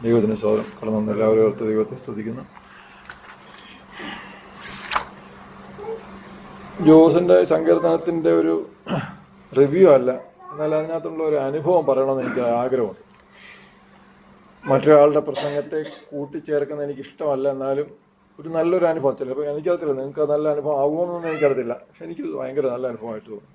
ദൈവത്തിന് സ്തോത്രം. കടന്നു എല്ലാവരും ഓർത്ത് ദൈവത്തെ സ്തുതിക്കുന്നു. ജോസിൻ്റെ സങ്കീർത്തനത്തിൻ്റെ ഒരു റിവ്യൂ അല്ല, എന്നാൽ അതിനകത്തുള്ള ഒരു അനുഭവം പറയണമെന്ന് എനിക്ക് ആഗ്രഹമുണ്ട്. മറ്റൊരാളുടെ പ്രസംഗത്തെ കൂട്ടിച്ചേർക്കുന്ന എനിക്കിഷ്ടമല്ല, എന്നാലും ഒരു നല്ലൊരു അനുഭവം. ചിലപ്പോൾ എനിക്കറിയത്തില്ല നിങ്ങൾക്ക് നല്ല അനുഭവം ആകുമെന്നൊന്നും എനിക്കറിയത്തില്ല, പക്ഷെ എനിക്ക് ഭയങ്കര നല്ല അനുഭവമായിട്ട് തോന്നി.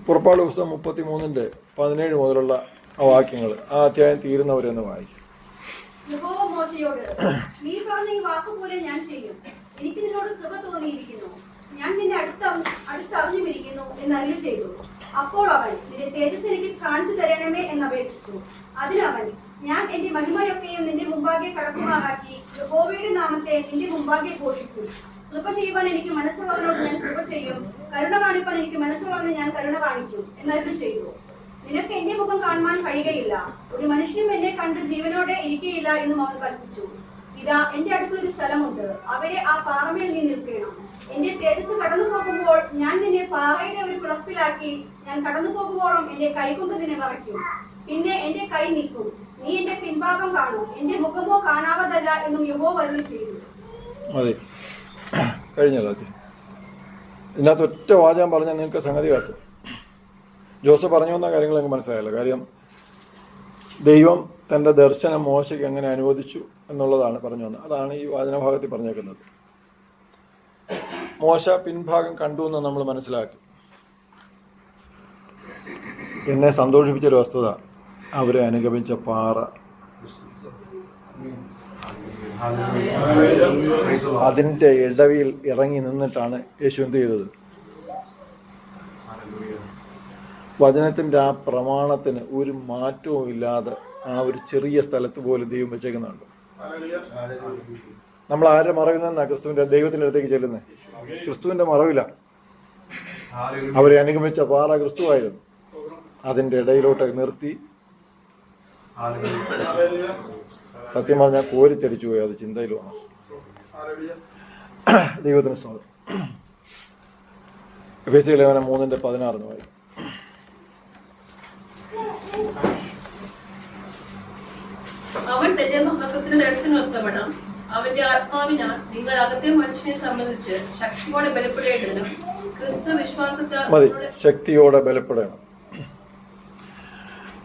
പുറപ്പാട് പുസ്തകം 33:17 മുതലുള്ള ആ വാക്യങ്ങൾ, ആ അധ്യായം തീരുന്നവരെന്ന് വായിക്കും. യഹോവ മോശെയോട്, നീ പറഞ്ഞ ഈ വാക്കുപോലെ ഞാൻ ചെയ്യും. എനിക്ക് നിന്നോട് കൃപ തോന്നിയിരിക്കുന്നു, ഞാൻ നിന്നെ അടുത്തറിഞ്ഞുമിരിക്കുന്നു എന്ന് അരുളി ചെയ്തു. അപ്പോൾ അവൻ, നിന്റെ തേജസ് എനിക്ക് കാണിച്ചു തരണമേ എന്നപേക്ഷിച്ചു. അതിനവൻ, ഞാൻ എന്റെ മഹിമയൊക്കെയും നിന്റെ മുമ്പാകെ കടക്കുമാറാക്കി യഹോവയുടെ നാമത്തെ നിന്റെ മുമ്പാകെ ഘോഷിക്കും. കൃപ ചെയ്യുവാൻ എനിക്ക് മനസ്സുള്ളവനോട് ഞാൻ കൃപ ചെയ്യും, കരുണ കാണിപ്പാൻ എനിക്ക് മനസ്സുള്ളവന് ഞാൻ കരുണ കാണിക്കും എന്നരുളി ചെയ്തു. നിനക്ക് എന്റെ മുഖം കാണുവാൻ കഴിയുകയില്ല, ഒരു മനുഷ്യനും എന്നെ കണ്ട് ജീവനോടെ ഇരിക്കുകയില്ല എന്നും അവൻ കൽപ്പിച്ചു. ഇതാ, എന്റെ അടുത്തൊരു സ്ഥലമുണ്ട്, അവിടെ ആ പാറമേൽ നീ നിൽക്കണം. എന്റെ തേജസ് കടന്നു പോകുമ്പോൾ ഞാൻ നിന്നെ പാറയുടെ ഒരു കുളപ്പിലാക്കി, ഞാൻ കടന്നു പോകുമ്പോഴും എന്റെ കൈകൊണ്ട് നിന്നെ മറയ്ക്കും. പിന്നെ എന്റെ കൈ നിൽക്കും, നീ എന്റെ പിൻഭാഗം കാണും, എന്റെ മുഖമോ കാണാവതല്ല എന്നും യഹോവ അരുളി ചെയ്തു. മതി, കഴിഞ്ഞല്ലോ. ഇതിനകത്ത് ഒറ്റ വാചകം പറഞ്ഞാൽ നിങ്ങൾക്ക് സംഗതി കാട്ടും. ജോസഫ് പറഞ്ഞു വന്ന കാര്യങ്ങൾ എനിക്ക് മനസ്സിലായല്ലോ. കാര്യം ദൈവം തൻ്റെ ദർശനം മോശയ്ക്ക് എങ്ങനെ അനുവദിച്ചു എന്നുള്ളതാണ് പറഞ്ഞു വന്നത്. അതാണ് ഈ വാചനഭാഗത്തിൽ പറഞ്ഞേക്കുന്നത്. മോശ പിൻഭാഗം കണ്ടു എന്ന് നമ്മൾ മനസ്സിലാക്കി. എന്നെ സന്തോഷിപ്പിച്ചൊരു വസ്തുത, അവരെ അനുഗമിച്ച പാറ, അതിൻ്റെ ഇടവിൽ ഇറങ്ങി നിന്നിട്ടാണ് യേശു എന്ത് ചെയ്തത്? വചനത്തിൻ്റെ ആ പ്രമാണത്തിന് ഒരു മാറ്റവും ഇല്ലാതെ ആ ഒരു ചെറിയ സ്ഥലത്ത് പോലും ദൈവം വെച്ചേക്കുന്നുണ്ട്. നമ്മൾ ആരുടെ മറവിൽ നിന്നാണ് ക്രിസ്തുവിൻ്റെ ദൈവത്തിൻ്റെ അടുത്തേക്ക് ചെല്ലുന്നത്? ക്രിസ്തുവിൻ്റെ മറവില്ല. അവരെ അനുഗമിച്ച പാറ ക്രിസ്തുവായിരുന്നു. അതിൻ്റെ ഇടയിലോട്ട് നിർത്തി സത്യം പറഞ്ഞാൽ കോരിത്തെരിച്ചു പോയി. അത് ചിന്തയിൽ വന്നു. ദൈവത്തിന് സ്തോത്രം. എഫെസ്യ ലേഖനം 3:16 വായിക്കും. അവൻ തന്റെ മഹത്വത്തിന് നിരത്തിനൊത്തവണ്ണം അവന്റെ ആത്മാവിനാൽ നിങ്ങൾ അകത്തെ മനുഷ്യനെ സംബന്ധിച്ച് ശക്തിയോടെ ബലപ്പെടേണ്ടതിനും ക്രിസ്തു വിശ്വാസത്താൽ മതി, ശക്തിയോടെ ബലപ്പെടണം.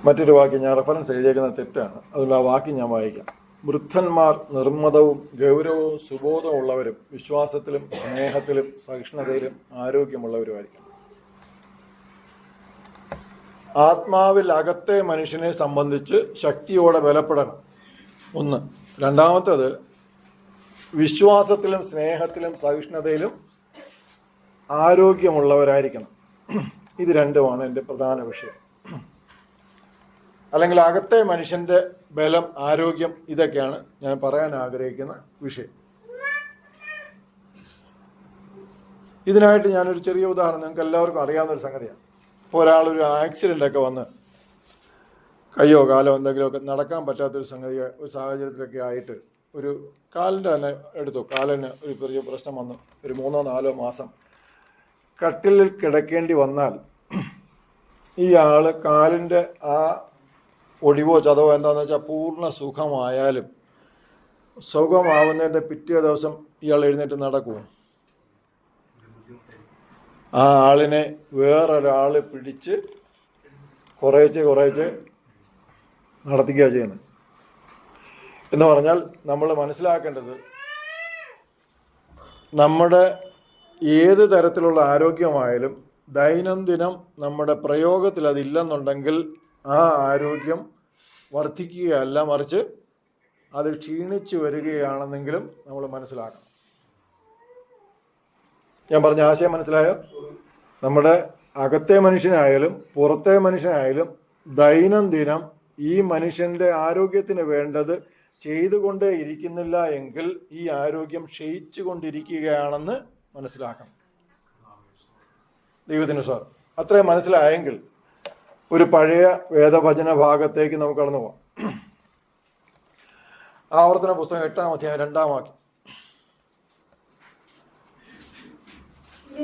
മറ്റൊരു വാക്യം ഞാൻ റെഫറൻസ് എഴുതിയേക്കുന്ന തെറ്റാണ്, അതുകൊണ്ട് ആ വാക്യം ഞാൻ വായിക്കാം. വൃദ്ധന്മാർ നിർമ്മതവും ഗൗരവവും സുബോധവും ഉള്ളവരും വിശ്വാസത്തിലും സ്നേഹത്തിലും സഹിഷ്ണുതയിലും ആരോഗ്യമുള്ളവരുമായിരിക്കണം. ആത്മാവിൽ അകത്തെ മനുഷ്യനെ സംബന്ധിച്ച് ശക്തിയോടെ ബലപ്പെടണം, ഒന്ന്. രണ്ടാമത്തേത്, വിശ്വാസത്തിലും സ്നേഹത്തിലും സഹിഷ്ണുതയിലും ആരോഗ്യമുള്ളവരായിരിക്കണം. ഇത് രണ്ടുമാണ് എൻ്റെ പ്രധാന വിഷയം. അല്ലെങ്കിൽ അകത്തെ മനുഷ്യൻ്റെ ബലം, ആരോഗ്യം, ഇതൊക്കെയാണ് ഞാൻ പറയാൻ ആഗ്രഹിക്കുന്ന വിഷയം. ഇതിനായിട്ട് ഞാനൊരു ചെറിയ ഉദാഹരണം, നിങ്ങൾക്ക് എല്ലാവർക്കും അറിയാവുന്നൊരു സംഗതിയാണ്. ഇപ്പോൾ ഒരാളൊരു ആക്സിഡൻ്റൊക്കെ വന്ന് കയ്യോ കാലോ എന്തെങ്കിലുമൊക്കെ നടക്കാൻ പറ്റാത്തൊരു സംഗതി, ഒരു സാഹചര്യത്തിലൊക്കെ ആയിട്ട്, ഒരു കാലിൻ്റെ തന്നെ എടുത്തു, കാലിന് ഒരു ചെറിയ പ്രശ്നം വന്നു, ഒരു 3-4 മാസം കട്ടിലിൽ കിടക്കേണ്ടി വന്നാൽ ഈ ആള് കാലിൻ്റെ ആ ഒടിവോ ചതവോ എന്താണെന്ന് വെച്ചാൽ പൂർണ്ണ സുഖമായാലും സുഖമാവുന്നതിൻ്റെ പിറ്റേ ദിവസം ഇയാൾ എഴുന്നേറ്റ് നടക്കുമോ? ആ ആളിനെ വേറൊരാൾ പിടിച്ച് കുറേശ്ശെ നടത്തിക്കുക ചെയ്യുന്നത്. എന്ന് പറഞ്ഞാൽ നമ്മൾ മനസ്സിലാക്കേണ്ടത്, നമ്മുടെ ഏത് തരത്തിലുള്ള ആരോഗ്യമായാലും ദൈനംദിനം നമ്മുടെ പ്രയോഗത്തിൽ അതില്ലെന്നുണ്ടെങ്കിൽ ആ ആരോഗ്യം വർദ്ധിക്കുകയല്ല, മറിച്ച് അത് ക്ഷീണിച്ചു വരികയാണെന്നെങ്കിലും നമ്മൾ മനസ്സിലാക്കണം. ഞാൻ പറഞ്ഞ ആശയം മനസ്സിലായോ? നമ്മുടെ അകത്തെ മനുഷ്യനായാലും പുറത്തെ മനുഷ്യനായാലും ദൈനംദിനം ഈ മനുഷ്യൻ്റെ ആരോഗ്യത്തിന് വേണ്ടത് ചെയ്തുകൊണ്ടേ ഇരിക്കുന്നില്ല എങ്കിൽ ഈ ആരോഗ്യം ക്ഷയിച്ചു കൊണ്ടിരിക്കുകയാണെന്ന് മനസ്സിലാക്കണം. ദൈവത്തിന് സാർ അത്രയും മനസ്സിലായെങ്കിൽ ഒരു പഴയ വേദവചന ഭാഗത്തേക്ക് നമുക്ക് കടന്നു പോകാം. ആവർത്തന പുസ്തകം 8-ാം അധ്യായം 2-ാം വാക്യം.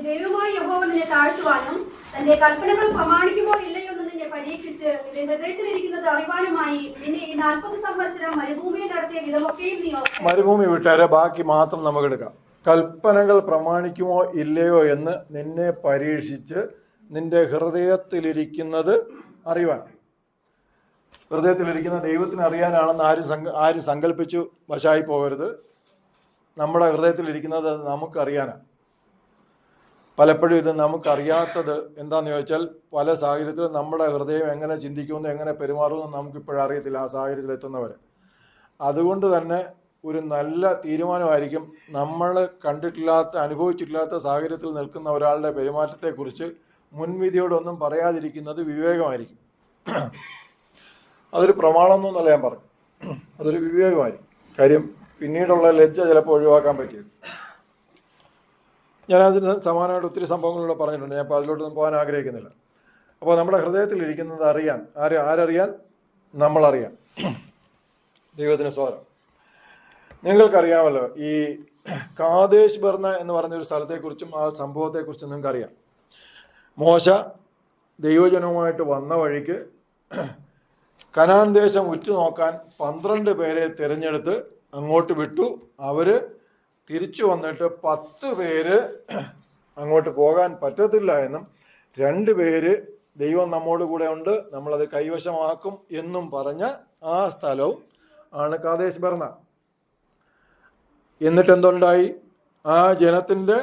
ദൈവമായ യഹോവ നിന്നെ താഴ്ത്തുവാനും തന്റെ കൽപ്പനകൾ പ്രമാണിക്കുമോ ഇല്ലയോ എന്ന് നിന്നെ പരീക്ഷിച്ച് നിന്റെ ഹൃദയത്തിലിരിക്കുന്നത് അറിവാനുമായി നിന്നെ ഈ 40 സംവത്സരം മരുഭൂമിയിൽ നടത്തിയ വിധമൊക്കെയും നീ ഓർക്കണം. മരുഭൂമി വിട്ടാരെ ബാക്കി മാത്രം നമുക്ക് എടുക്കാം. കൽപ്പനകൾ പ്രമാണിക്കുമോ ഇല്ലയോ എന്ന് നിന്നെ പരീക്ഷിച്ച് നിന്റെ ഹൃദയത്തിലിരിക്കുന്നത് അറിവാൻ. ഹൃദയത്തിലിരിക്കുന്ന ദൈവത്തിന് അറിയാനാണെന്ന് ആരും സങ്കല്പിച്ചു വശായി പോകരുത്. നമ്മുടെ ഹൃദയത്തിലിരിക്കുന്നത് നമുക്കറിയാനാണ്. പലപ്പോഴും ഇത് നമുക്കറിയാത്തത് എന്താണെന്ന് ചോദിച്ചാൽ, പല സാഹചര്യത്തിലും നമ്മുടെ ഹൃദയം എങ്ങനെ ചിന്തിക്കുമെന്ന് എങ്ങനെ പെരുമാറുമെന്ന് നമുക്കിപ്പോഴറിയത്തില്ല, ആ സാഹചര്യത്തിൽ എത്തുന്നവർ. അതുകൊണ്ട് തന്നെ ഒരു നല്ല തീരുമാനമായിരിക്കും നമ്മൾ കണ്ടിട്ടില്ലാത്ത അനുഭവിച്ചിട്ടില്ലാത്ത സാഹചര്യത്തിൽ നിൽക്കുന്ന ഒരാളുടെ പെരുമാറ്റത്തെക്കുറിച്ച് മുൻവിധിയോടൊന്നും പറയാതിരിക്കുന്നത് വിവേകമായിരിക്കും. അതൊരു പ്രമാണമെന്നല്ല ഞാൻ പറഞ്ഞു, അതൊരു വിവേകമായിരിക്കും. കാര്യം പിന്നീടുള്ള ലജ്ജ ചിലപ്പോൾ ഒഴിവാക്കാൻ പറ്റിയത്. ഞാനതിന് സമാനമായിട്ട് ഒത്തിരി സംഭവങ്ങളിലൂടെ പറഞ്ഞിട്ടുണ്ട്. ഞാൻ അപ്പോൾ അതിലോട്ടൊന്നും പോകാൻ ആഗ്രഹിക്കുന്നില്ല. അപ്പോൾ നമ്മുടെ ഹൃദയത്തിലിരിക്കുന്നത് അറിയാൻ ആരറിയാൻ? നമ്മളറിയാൻ. ദൈവത്തിന് സ്തോത്രം. നിങ്ങൾക്കറിയാമല്ലോ, ഈ കാദേശ് ബർന്ന എന്ന് പറഞ്ഞൊരു സ്ഥലത്തെക്കുറിച്ചും ആ സംഭവത്തെക്കുറിച്ചും നിങ്ങൾക്കറിയാം. മോശ ദൈവജനവുമായിട്ട് വന്ന വഴിക്ക് കനാൻ ദേശം ഉറ്റുനോക്കാൻ 12 പേരെ തിരഞ്ഞെടുത്ത് അങ്ങോട്ട് വിട്ടു. അവർ തിരിച്ചു വന്നിട്ട് 10 പേര് അങ്ങോട്ട് പോകാൻ പറ്റത്തില്ല എന്നും 2 പേര് ദൈവം നമ്മോട് കൂടെ ഉണ്ട്, നമ്മളത് കൈവശമാക്കും എന്നും പറഞ്ഞ ആ സ്ഥലവും ആണ് കാദേശ് ബർന്ന. എന്നിട്ട് എന്തുണ്ടായി? ആ ജനത്തിൻ്റെ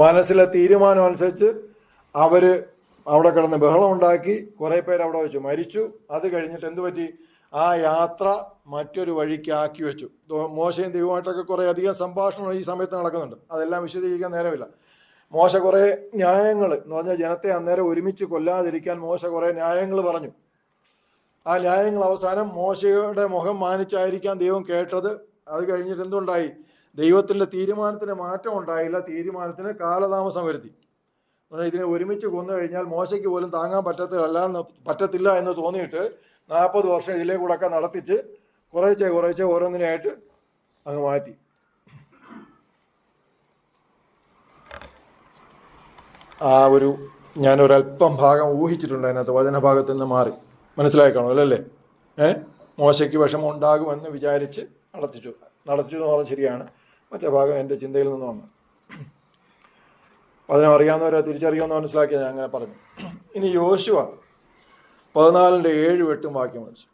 മനസ്സിലെ തീരുമാനം അനുസരിച്ച് അവർ അവിടെ കിടന്ന് ബഹളം ഉണ്ടാക്കി. കുറേ പേര് അവിടെ വെച്ച് മരിച്ചു. അത് കഴിഞ്ഞിട്ട് എന്തു പറ്റി? ആ യാത്ര മറ്റൊരു വഴിക്ക് ആക്കി വെച്ചു. മോശയും ദൈവമായിട്ടൊക്കെ കുറേ അധികം സംഭാഷണം ഈ സമയത്ത് നടക്കുന്നുണ്ട്. അതെല്ലാം വിശദീകരിക്കാൻ നേരമില്ല. മോശ കുറേ ന്യായങ്ങൾ എന്ന് പറഞ്ഞാൽ ജനത്തെ അന്നേരം ഒരുമിച്ച് കൊല്ലാതിരിക്കാൻ മോശ കുറേ ന്യായങ്ങൾ പറഞ്ഞു. ആ ന്യായങ്ങൾ അവസാനം മോശയുടെ മുഖം മാനിച്ചായിരിക്കാം ദൈവം കേട്ടത്. അത് കഴിഞ്ഞിട്ട് എന്തുണ്ടായി? ദൈവത്തിൻ്റെ തീരുമാനത്തിന് മാറ്റം ഉണ്ടായില്ല, തീരുമാനത്തിന് കാലതാമസം വരുത്തി. ഇതിനെ ഒരുമിച്ച് കൊന്നു കഴിഞ്ഞാൽ മോശയ്ക്ക് പോലും താങ്ങാൻ പറ്റത്തില്ല എന്ന് തോന്നിയിട്ട് 40 വർഷം ഇതിലേ കൂടെയൊക്കെ നടത്തിച്ച് കുറേശ്ശെ ഓരോന്നിനായിട്ട് അങ്ങ് മാറ്റി. ആ ഒരു ഞാനൊരല്പം ഭാഗം ഊഹിച്ചിട്ടുണ്ട് അതിനകത്ത്, വചനഭാഗത്ത് നിന്ന് മാറി. മനസ്സിലാക്കണം അല്ലേ? മോശയ്ക്ക് വിഷമം ഉണ്ടാകുമെന്ന് വിചാരിച്ച് നടത്തിച്ചു എന്ന് പറഞ്ഞാൽ ശരിയാണ്. മറ്റേ ഭാഗം എൻ്റെ ചിന്തയിൽ നിന്ന് വന്നു. അതിനറിയാവുന്നവരെ തിരിച്ചറിയാമെന്ന് മനസ്സിലാക്കിയാൽ ഞാൻ അങ്ങനെ പറഞ്ഞു. ഇനി യോശുവ 14:7-8 വാക്യം വായിച്ചു.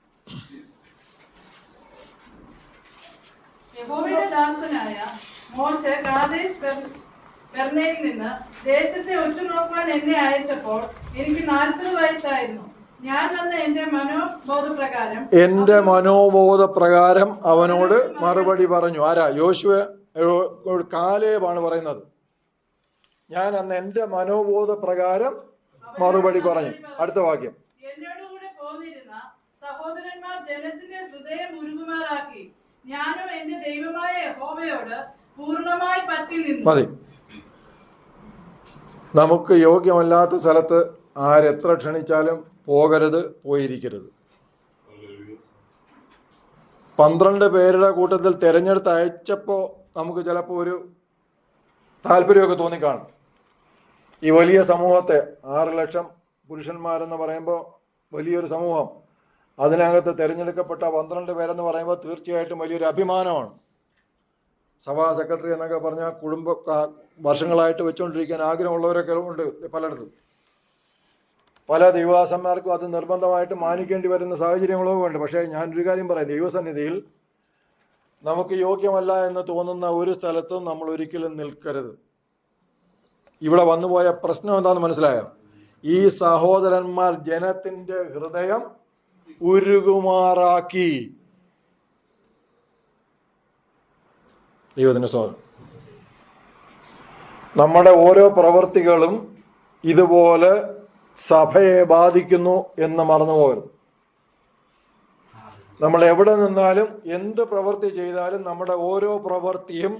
യഹോവയുടെ ദാസനായ മോശെ കാദേശ് ബർന്നയിൽ നിന്ന് ദേശത്തെ ഉറ്റുനോക്കുവാൻ എന്നെ അയച്ചപ്പോൾ എനിക്ക് 40 വയസ്സായിരുന്നു. ഞാൻ വന്ന എന്റെ മനോബോധപ്രകാരം അവനോട് മറുപടി പറഞ്ഞു. ആരാ? യോശുവ. കാലേബാണ് പറയുന്നത്. ഞാൻ അന്ന് എൻ്റെ മനോബോധപ്രകാരം മറുപടി പറഞ്ഞു. അടുത്ത വാക്യം. എന്നോടുകൂടെ പോന്നിരുന്ന സഹോദരന്മാർ ജനത്തിന്റെ ഹൃദയം ഉരുകുമാറാക്കി. ഞാനും എന്റെ ദൈവമായ യഹോവയോട് പൂർണ്ണമായി പറ്റി നിന്നു. മതി. നമുക്ക് യോഗ്യമല്ലാത്ത സ്ഥലത്ത് ആരെത്ര ക്ഷണിച്ചാലും പോകരുത്, പോയിരിക്കരുത്. 12 പേരുടെ കൂട്ടത്തിൽ തിരഞ്ഞെടുത്ത് അയച്ചപ്പോൾ നമുക്ക് ചിലപ്പോൾ ഒരു താല്പര്യമൊക്കെ തോന്നിക്കാണും. ഈ വലിയ സമൂഹത്തെ 6 ലക്ഷം പുരുഷന്മാരെന്ന് പറയുമ്പോൾ വലിയൊരു സമൂഹം, അതിനകത്ത് തിരഞ്ഞെടുക്കപ്പെട്ട 12 പേരെന്ന് പറയുമ്പോൾ തീർച്ചയായിട്ടും വലിയൊരു അഭിമാനമാണ്. സഭാ സെക്രട്ടറി എന്നൊക്കെ പറഞ്ഞാൽ വർഷങ്ങളായിട്ട് വെച്ചുകൊണ്ടിരിക്കാൻ ആഗ്രഹമുള്ളവരൊക്കെ ഉണ്ട് പലയിടത്തും. പല ദൈവദാസന്മാർക്കും അത് നിർബന്ധമായിട്ട് മാനിക്കേണ്ടി വരുന്ന സാഹചര്യങ്ങളൊക്കെ ഉണ്ട്. പക്ഷേ ഞാനൊരു കാര്യം പറയാം, ദൈവസന്നിധിയിൽ നമുക്ക് യോഗ്യമല്ല എന്ന് തോന്നുന്ന ഒരു സ്ഥലത്തും നമ്മൾ ഒരിക്കലും നിൽക്കരുത്. ഇവിടെ വന്നുപോയ പ്രശ്നം എന്താണെന്ന് മനസ്സിലായോ? ഈ സഹോദരന്മാർ ജനത്തിൻ്റെ ഹൃദയം ഉരുകുമാറാക്കി. ദൈവത്തിൻ്റെ സ്തോത്രം. നമ്മുടെ ഓരോ പ്രവൃത്തികളും ഇതുപോലെ സഭയെ ബാധിക്കുന്നു എന്ന് മറന്നു പോകരുത്. നമ്മൾ എവിടെ നിന്നാലും എന്ത് പ്രവൃത്തി ചെയ്താലും നമ്മുടെ ഓരോ പ്രവൃത്തിയും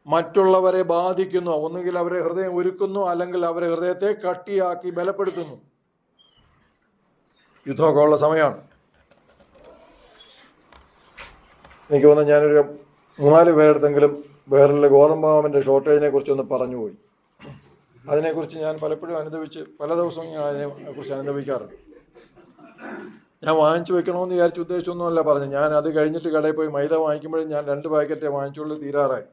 മറ്റുള്ളവരെ ബാധിക്കുന്നു. ഒന്നുകിൽ അവരെ ഹൃദയം ഒരുക്കുന്നു, അല്ലെങ്കിൽ അവരെ ഹൃദയത്തെ കട്ടിയാക്കി ബലപ്പെടുത്തുന്നു. യുദ്ധമൊക്കെ ഉള്ള സമയമാണ്. എനിക്ക് തോന്നുന്നു ഞാനൊരു 3-4 പേരെടുത്തെങ്കിലും വേറെ ഗോതമ്പാമൻ്റെ ഷോർട്ടേജിനെ കുറിച്ചൊന്ന് പറഞ്ഞുപോയി. അതിനെക്കുറിച്ച് ഞാൻ പലപ്പോഴും പല ദിവസവും ഞാൻ അതിനെക്കുറിച്ച് അനുഭവിക്കാറുണ്ട്. ഞാൻ വാങ്ങിച്ചു വെക്കണമെന്ന് വിചാരിച്ച് ഉദ്ദേശിച്ചൊന്നുമല്ല പറഞ്ഞു. ഞാൻ അത് കഴിഞ്ഞിട്ട് കടയിൽ പോയി മൈദ വാങ്ങിക്കുമ്പോഴും ഞാൻ 2 പാക്കറ്റേ വാങ്ങിച്ചുള്ളൂ, തീരാറായി.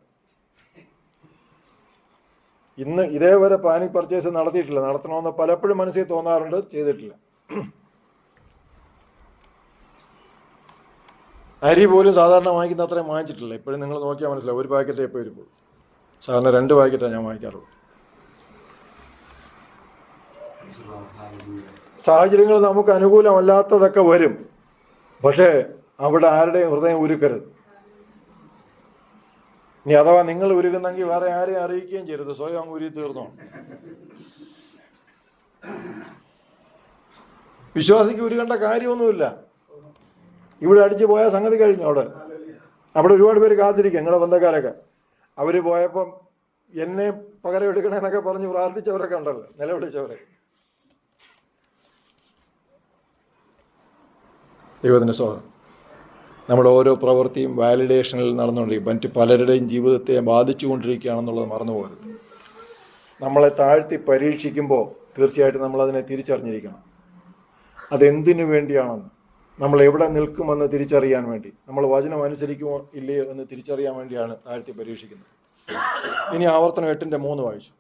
ഇന്ന് ഇതേവരെ പാനിക് പർച്ചേസ് നടത്തിയിട്ടില്ല. നടത്തണമെന്ന് പലപ്പോഴും മനസ്സിൽ തോന്നാറുണ്ട്, ചെയ്തിട്ടില്ല. അരി പോലും സാധാരണ വാങ്ങിക്കുന്ന അത്രയും വാങ്ങിച്ചിട്ടില്ല. ഇപ്പോഴും നിങ്ങൾ നോക്കിയാൽ മനസ്സിലാവും, 1 പാക്കറ്റേ ഇപ്പോൾ ഇരിപ്പോൾ. സാധാരണ 2 പാക്കറ്റാണ് ഞാൻ വാങ്ങിക്കാറുള്ളൂ. സാഹചര്യങ്ങൾ നമുക്ക് അനുകൂലമല്ലാത്തതൊക്കെ വരും. പക്ഷേ അവിടെ ആരുടെയും ഹൃദയം ഉരുക്കരുത്. ഇനി അഥവാ നിങ്ങൾ ഉരുകുന്നെങ്കിൽ വേറെ ആരെയും അറിയിക്കുകയും ചെയ്യരുത്, സ്വയം അങ്ങ് ഉരുകി തീർന്നോ. വിശ്വാസിക്ക് ഉരുകേണ്ട കാര്യമൊന്നുമില്ല. ഇവിടെ അടിച്ചു പോയ സംഗതി കഴിഞ്ഞു. അവിടെ ഒരുപാട് പേര് കാത്തിരിക്കും, നിങ്ങളുടെ ബന്ധക്കാരൊക്കെ. അവർ പോയപ്പം എന്നെ പകരം എടുക്കണമെന്നൊക്കെ പറഞ്ഞ് പ്രാർത്ഥിച്ചവരൊക്കെ ഉണ്ടല്ലോ, നിലവിളിച്ചവരെ. ദൈവത്തിൻ്റെ സ്തോത്രം. നമ്മുടെ ഓരോ പ്രവൃത്തിയും വാലിഡേഷനിൽ നടന്നുകൊണ്ടിരിക്കും. മറ്റ് പലരുടെയും ജീവിതത്തെ ബാധിച്ചു കൊണ്ടിരിക്കുകയാണെന്നുള്ളത് മറന്നുപോകരുത്. നമ്മളെ താഴ്ത്തി പരീക്ഷിക്കുമ്പോൾ തീർച്ചയായിട്ടും നമ്മളതിനെ തിരിച്ചറിഞ്ഞിരിക്കണം. അതെന്തിനു വേണ്ടിയാണെന്ന്, നമ്മൾ എവിടെ നിൽക്കുമെന്ന് തിരിച്ചറിയാൻ വേണ്ടി, നമ്മൾ വചനം അനുസരിക്കുമോ ഇല്ലയോ എന്ന് തിരിച്ചറിയാൻ വേണ്ടിയാണ് താഴ്ത്തി പരീക്ഷിക്കുന്നത്. ഇനി ആവർത്തനം 8:3 വായിച്ചു.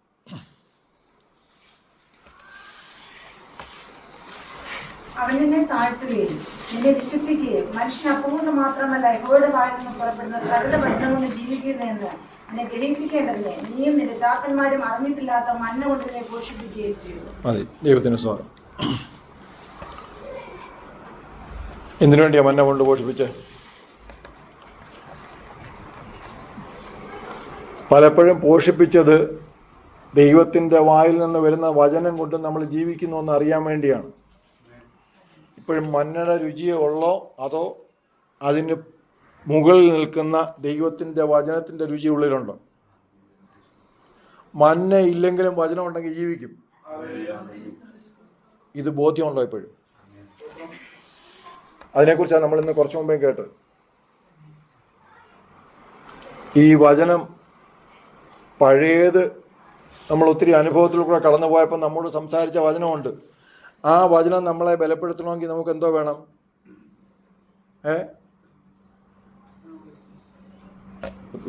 അവൻ നിന്നെ താഴ്ത്തുകയും നിന്നെ വിശുദ്ധിക്കുകയും മനുഷ്യൻ അപൂർണ്ണ മാത്രമല്ല യഹോവയുടെ വായിൽ നിന്ന് പുറപ്പെടുന്ന സകല വചനം കൊണ്ട് ജീവിക്കുന്നതെന്ന് നിന്നെ ഗ്രഹിപ്പിക്കേണ്ടതിനെ നീയും നിന്റെ പിതാക്കന്മാരും അറിഞ്ഞിട്ടില്ലാത്ത മന്ന കൊണ്ട് നിന്നെ പോഷിപ്പിക്കുകയും ചെയ്തു. മതി. ദൈവത്തിന് സ്തോത്രം. എന്തിനു വേണ്ടിയാ മന്ന കൊണ്ട് പോഷിപ്പിച്ചേ? പലപ്പോഴും പോഷിപ്പിച്ചത് ദൈവത്തിൻ്റെ വായിൽ നിന്ന് വരുന്ന വചനം കൊണ്ട് നമ്മൾ ജീവിക്കുന്നു എന്ന് അറിയാൻ വേണ്ടിയാണ്. ഇപ്പോഴും മന്നയുടെ രുചിയേ ഉള്ളോ അതോ അതിന് മുകളിൽ നിൽക്കുന്ന ദൈവത്തിൻ്റെ വചനത്തിൻ്റെ രുചി ഉള്ളിലുണ്ടോ? മന്ന ഇല്ലെങ്കിലും വചനം ഉണ്ടെങ്കിൽ ജീവിക്കും. ഇത് ബോധ്യമുണ്ടോ ഇപ്പോഴും? അതിനെക്കുറിച്ചാണ് നമ്മൾ ഇന്ന് കുറച്ചു മുമ്പേ കേട്ടത്. ഈ വചനം പഴയത് നമ്മൾ ഒത്തിരി അനുഭവത്തിൽ കൂടെ കടന്നു പോയപ്പോൾ നമ്മോട് സംസാരിച്ച വചനമുണ്ട്. ആ വചനം നമ്മളെ ബലപ്പെടുത്തണമെങ്കിൽ നമുക്ക് എന്തോ വേണം?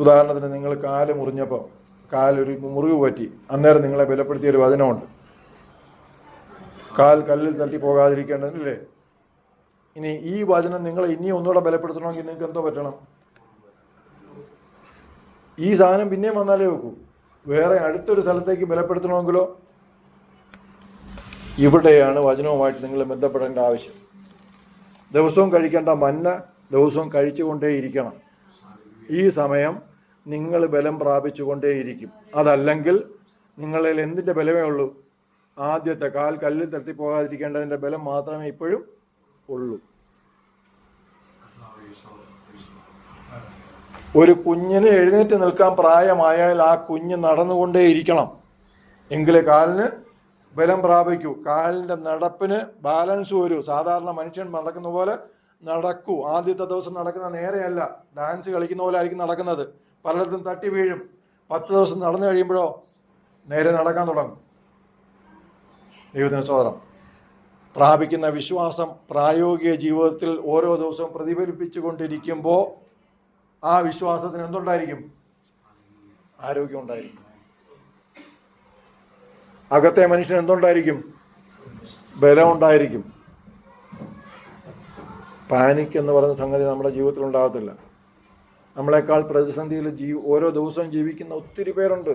ഉദാഹരണത്തിന് നിങ്ങൾ കാല് മുറിഞ്ഞപ്പോൾ, കാലൊരു മുറിവ് പറ്റി, അന്നേരം നിങ്ങളെ ബലപ്പെടുത്തിയൊരു വചനമുണ്ട്, കാൽ കല്ലിൽ തട്ടി പോകാതിരിക്കേണ്ടതില്ലേ. ഇനി ഈ വചനം നിങ്ങളെ ഇനിയും ഒന്നുകൂടെ ബലപ്പെടുത്തണമെങ്കിൽ നിങ്ങൾക്ക് എന്തോ പറ്റണം? ഈ സാധനം പിന്നെയും വന്നാലേ വെക്കൂ. വേറെ അടുത്തൊരു സ്ഥലത്തേക്ക് ബലപ്പെടുത്തണമെങ്കിലോ ഇവിടെയാണ് വചനവുമായിട്ട് നിങ്ങൾ ബന്ധപ്പെടേണ്ട ആവശ്യം. ദിവസവും കഴിക്കേണ്ട മന്ന ദിവസവും കഴിച്ചുകൊണ്ടേയിരിക്കണം. ഈ സമയം നിങ്ങൾ ബലം പ്രാപിച്ചുകൊണ്ടേയിരിക്കും. അതല്ലെങ്കിൽ നിങ്ങളിൽ എന്തിൻ്റെ ബലമേ ഉള്ളൂ? ആദ്യത്തെ കാൽ കല്ലിൽ തട്ടിപ്പോകാതിരിക്കേണ്ടതിൻ്റെ ബലം മാത്രമേ ഇപ്പോഴും ഉള്ളൂ. ഒരു കുഞ്ഞിന് എഴുന്നേറ്റ് നിൽക്കാൻ പ്രായമായാൽ ആ കുഞ്ഞ് നടന്നുകൊണ്ടേയിരിക്കണം, എങ്കിലേ കാലിന് ബലം പ്രാപിക്കൂ. കാലിൻ്റെ നടപ്പിന് ബാലൻസ് വരൂ. സാധാരണ മനുഷ്യൻ നടക്കുന്ന പോലെ നടക്കൂ. ആദ്യത്തെ ദിവസം നടക്കുന്ന നേരെയല്ല, ഡാൻസ് കളിക്കുന്ന പോലെ ആയിരിക്കും നടക്കുന്നത്. പലയിടത്തും തട്ടി വീഴും. 10 ദിവസം നടന്നു കഴിയുമ്പോഴോ നേരെ നടക്കാൻ തുടങ്ങും. ദൈവത്തിന് സ്തോത്രം. പ്രാപിക്കുന്ന വിശ്വാസം പ്രായോഗിക ജീവിതത്തിൽ ഓരോ ദിവസവും പ്രതിഫലിപ്പിച്ചു കൊണ്ടിരിക്കുമ്പോൾ ആ വിശ്വാസത്തിന് എന്തുണ്ടായിരിക്കും? ആരോഗ്യം ഉണ്ടായിരിക്കും. അകത്തെ മനുഷ്യന് എന്തുണ്ടായിരിക്കും? ബലം ഉണ്ടായിരിക്കും. പാനിക് എന്ന് പറയുന്ന സംഗതി നമ്മുടെ ജീവിതത്തിൽ ഉണ്ടാകത്തില്ല. നമ്മളെക്കാൾ പ്രതിസന്ധിയിൽ ഓരോ ദിവസവും ജീവിക്കുന്ന ഒത്തിരി പേരുണ്ട്.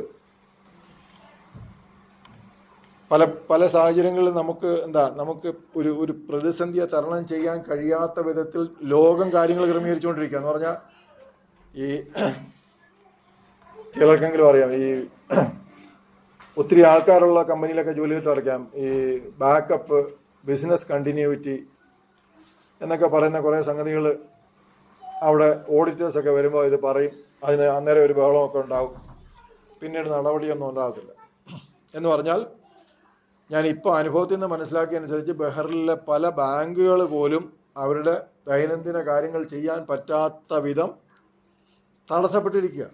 പല സാഹചര്യങ്ങളിൽ നമുക്ക് ഒരു പ്രതിസന്ധിയെ തരണം ചെയ്യാൻ കഴിയാത്ത വിധത്തിൽ ലോകം കാര്യങ്ങൾ ക്രമീകരിച്ചുകൊണ്ടിരിക്കുക എന്ന് പറഞ്ഞാൽ, ഈ ചിലർക്കെങ്കിലും അറിയാം, ഈ ഒത്തിരി ആൾക്കാരുള്ള കമ്പനിയിലൊക്കെ ജോലി ചെയ്തിട്ട് അറിയാം, ഈ ബാക്കപ്പ്, ബിസിനസ് കണ്ടിന്യൂറ്റി എന്നൊക്കെ പറയുന്ന കുറേ സംഗതികൾ അവിടെ ഓഡിറ്റേഴ്സൊക്കെ വരുമ്പോൾ ഇത് പറയും. അതിന് അന്നേരം ഒരു ബഹളമൊക്കെ ഉണ്ടാവും. പിന്നീട് നടപടിയൊന്നും ഉണ്ടാകത്തില്ല. എന്ന് പറഞ്ഞാൽ, ഞാനിപ്പോൾ അനുഭവത്തിൽ നിന്ന് മനസ്സിലാക്കിയതനുസരിച്ച് ബഹ്റിനിലെ പല ബാങ്കുകൾ പോലും അവരുടെ ദൈനംദിന കാര്യങ്ങൾ ചെയ്യാൻ പറ്റാത്ത വിധം തടസ്സപ്പെട്ടിരിക്കുക.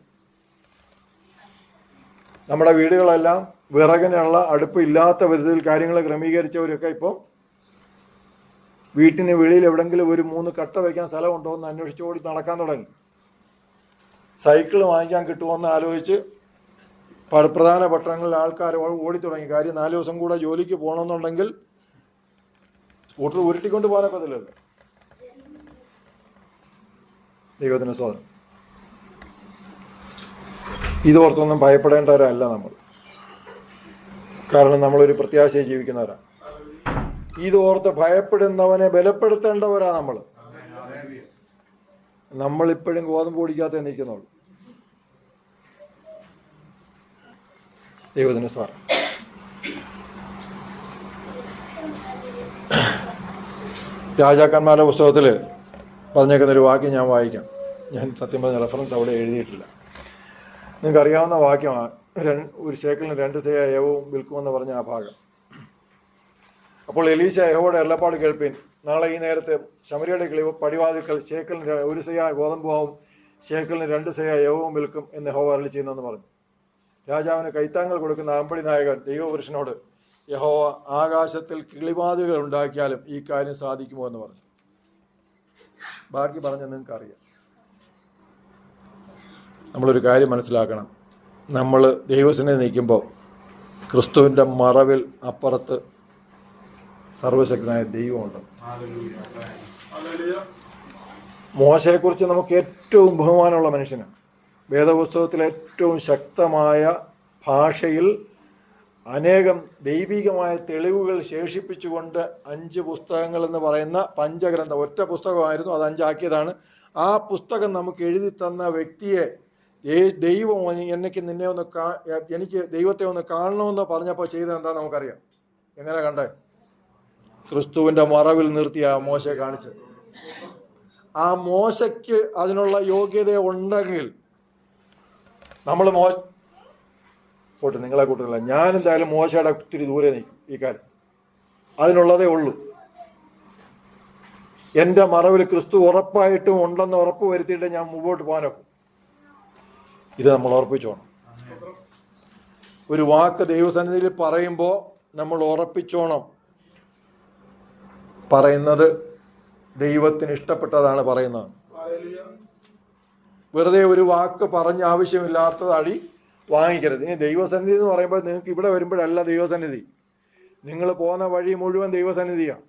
നമ്മുടെ വീടുകളെല്ലാം വിറകിനുള്ള അടുപ്പ് ഇല്ലാത്ത വിധത്തിൽ കാര്യങ്ങൾ ക്രമീകരിച്ചവരൊക്കെ ഇപ്പോൾ വീട്ടിന് വെളിയിൽ എവിടെങ്കിലും ഒരു 3 കട്ട വയ്ക്കാൻ സ്ഥലമുണ്ടോ എന്ന് അന്വേഷിച്ച് ഓടി നടക്കാൻ തുടങ്ങി. സൈക്കിൾ വാങ്ങിക്കാൻ കിട്ടുമോയെന്ന് ആലോചിച്ച് പ്രധാന പട്ടണങ്ങളിൽ ആൾക്കാർ ഓടി തുടങ്ങി. കാര്യം 4 ദിവസം കൂടെ ജോലിക്ക് പോകണമെന്നുണ്ടെങ്കിൽ സ്കൂട്ടർ ഉരുട്ടിക്കൊണ്ട് പോകാനൊക്കത്തില്ലല്ലോ. ദൈവത്തിന് സ്വാതന്ത്ര്യം. ഇതോർത്തൊന്നും ഭയപ്പെടേണ്ടവരല്ല നമ്മൾ. കാരണം നമ്മളൊരു പ്രത്യാശയെ ജീവിക്കുന്നവരാണ്. ഇതോർത്ത് ഭയപ്പെടുന്നവനെ ബലപ്പെടുത്തേണ്ടവരാ നമ്മൾ. നമ്മളിപ്പോഴും ഗോതമ്പ് പൊടിക്കാതെ നിൽക്കുന്നുള്ളൂ. ദൈവത്തിന് സാർ. രാജാക്കന്മാരുടെ പുസ്തകത്തിൽ പറഞ്ഞേക്കുന്നൊരു വാക്യം ഞാൻ വായിക്കാം. ഞാൻ സത്യം പറഞ്ഞ റെഫറൻസ് അവിടെ എഴുതിയിട്ടില്ല. നിങ്ങൾക്ക് അറിയാവുന്ന വാക്യമാണ്. ഒരു ശേക്കലിന് 2 സെയ യവവും വിൽക്കുമെന്ന് പറഞ്ഞ ആ ഭാഗം. അപ്പോൾ എലീശ യഹോവയുടെ അരുളപ്പാട് കേൾപ്പീൻ. നാളെ ഈ നേരത്തെ ശമരിയുടെ പടിവാതിൽക്കൽ ശേക്കലിന് 1 സെയ ഗോതമ്പുമാവും ശേക്കലിന് 2 സെയ യവവും വിൽക്കും എന്ന് യഹോവ അരുളി ചെയ്യുന്നെന്ന് പറഞ്ഞു. രാജാവിന് കൈത്താങ്ങൾ കൊടുക്കുന്ന അമ്പടി നായകൻ ദൈവപുരുഷനോട്, യഹോവ ആകാശത്തിൽ കിളിവാതിലുകൾ ഉണ്ടാക്കിയാലും ഈ കാര്യം സാധിക്കുമോ എന്ന് പറഞ്ഞു. ബാക്കി പറഞ്ഞ നിങ്ങൾക്കറിയാം. നമ്മളൊരു കാര്യം മനസ്സിലാക്കണം. നമ്മൾ ദൈവസന്നിധി നിൽക്കുമ്പോൾ ക്രിസ്തുവിൻ്റെ മറവിൽ അപ്പുറത്ത് സർവശക്തനായ ദൈവമുണ്ട്. മോശയെക്കുറിച്ച് നമുക്ക് ഏറ്റവും ബഹുമാനമുള്ള മനുഷ്യനാണ്. വേദപുസ്തകത്തിലെ ഏറ്റവും ശക്തമായ ഭാഷയിൽ അനേകം ദൈവികമായ തെളിവുകൾ ശേഷിപ്പിച്ചുകൊണ്ട് 5 പുസ്തകങ്ങൾ എന്ന് പറയുന്ന പഞ്ചഗ്രന്ഥം, ഒറ്റ പുസ്തകമായിരുന്നു, അത് 5 ആക്കിയതാണ്. ആ പുസ്തകം നമുക്ക് എഴുതി തന്ന വ്യക്തിയെ ദൈവം എനിക്ക് ദൈവത്തെ ഒന്ന് കാണണമെന്ന് പറഞ്ഞപ്പോൾ ചെയ്തത് എന്താ നമുക്കറിയാം. എങ്ങനെ കണ്ടേ? ക്രിസ്തുവിൻ്റെ മറവിൽ നിർത്തി ആ മോശയെ കാണിച്ചത്. ആ മോശയ്ക്ക് അതിനുള്ള യോഗ്യത ഉണ്ടെങ്കിൽ നമ്മൾ പോട്ടെ, നിങ്ങളെ കൂട്ടുന്നില്ല, ഞാൻ എന്തായാലും മോശയുടെ ഒത്തിരി ദൂരെ നിൽക്കും. ഈ കാര്യം അതിനുള്ളതേ ഉള്ളൂ. എൻ്റെ മറവിൽ ക്രിസ്തു ഉറപ്പായിട്ടും ഉണ്ടെന്ന് ഉറപ്പ് വരുത്തിയിട്ട് ഞാൻ മുമ്പോട്ട് പോകാനൊക്കും. ഇത് നമ്മൾ ഉറപ്പിച്ചോണം. ഒരു വാക്ക് ദൈവസന്നിധിയിൽ പറയുമ്പോൾ നമ്മൾ ഉറപ്പിച്ചോണം. പറയുന്നത് ദൈവത്തിന് ഇഷ്ടപ്പെട്ടതാണ് പറയുന്നത്. വെറുതെ ഒരു വാക്ക് പറഞ്ഞ് ആവശ്യമില്ലാത്തത് അടി വാങ്ങിക്കരുത്. ഇനി ദൈവസന്നിധി എന്ന് പറയുമ്പോൾ നിങ്ങൾക്ക് ഇവിടെ വരുമ്പോഴല്ല ദൈവസന്നിധി, നിങ്ങൾ പോകുന്ന വഴി മുഴുവൻ ദൈവസന്നിധിയാണ്.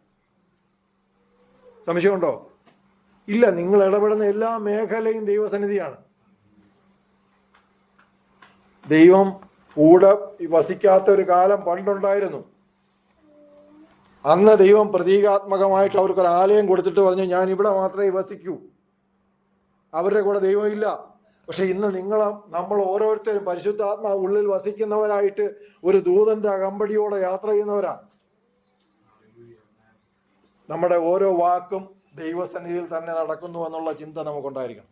സംശയമുണ്ടോ? ഇല്ല. നിങ്ങൾ ഇടപെടുന്ന എല്ലാ മേഖലയും ദൈവസന്നിധിയാണ്. ദൈവം കൂടെ വസിക്കാത്ത ഒരു കാലം പണ്ടുണ്ടായിരുന്നു. അന്ന് ദൈവം പ്രതീകാത്മകമായിട്ട് അവർക്കൊരു ആലയം കൊടുത്തിട്ട് പറഞ്ഞു, ഞാൻ ഇവിടെ മാത്രമേ വസിക്കൂ, അവരുടെ കൂടെ ദൈവമില്ല. പക്ഷെ ഇന്ന് നമ്മൾ ഓരോരുത്തരും പരിശുദ്ധാത്മാവ് ഉള്ളിൽ വസിക്കുന്നവരായിട്ട് ഒരു ദൂതന്റെ അകമ്പടിയോടെ യാത്ര ചെയ്യുന്നവരാണ്. നമ്മുടെ ഓരോ വാക്കും ദൈവസന്നിധിയിൽ തന്നെ നടക്കുന്നു എന്നുള്ള ചിന്ത നമുക്കുണ്ടായിരിക്കണം.